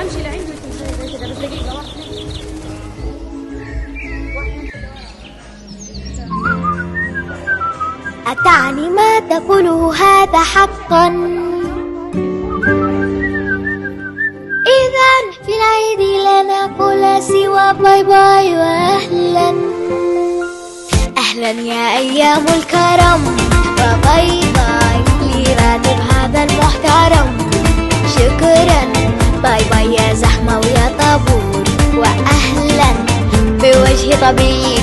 امشي لعنده وانت كده بس دقيقة واحدة. أتعني ما تقوله هذا حقا؟ إذا في العيد لا نقول سوى باي باي وأهلا. أهلا يا أيام الكرم وباي باي لراتب هذا المحترم. شكرا باي باي يا زحمة ويا طابور، وأهلا بوجه طبيعي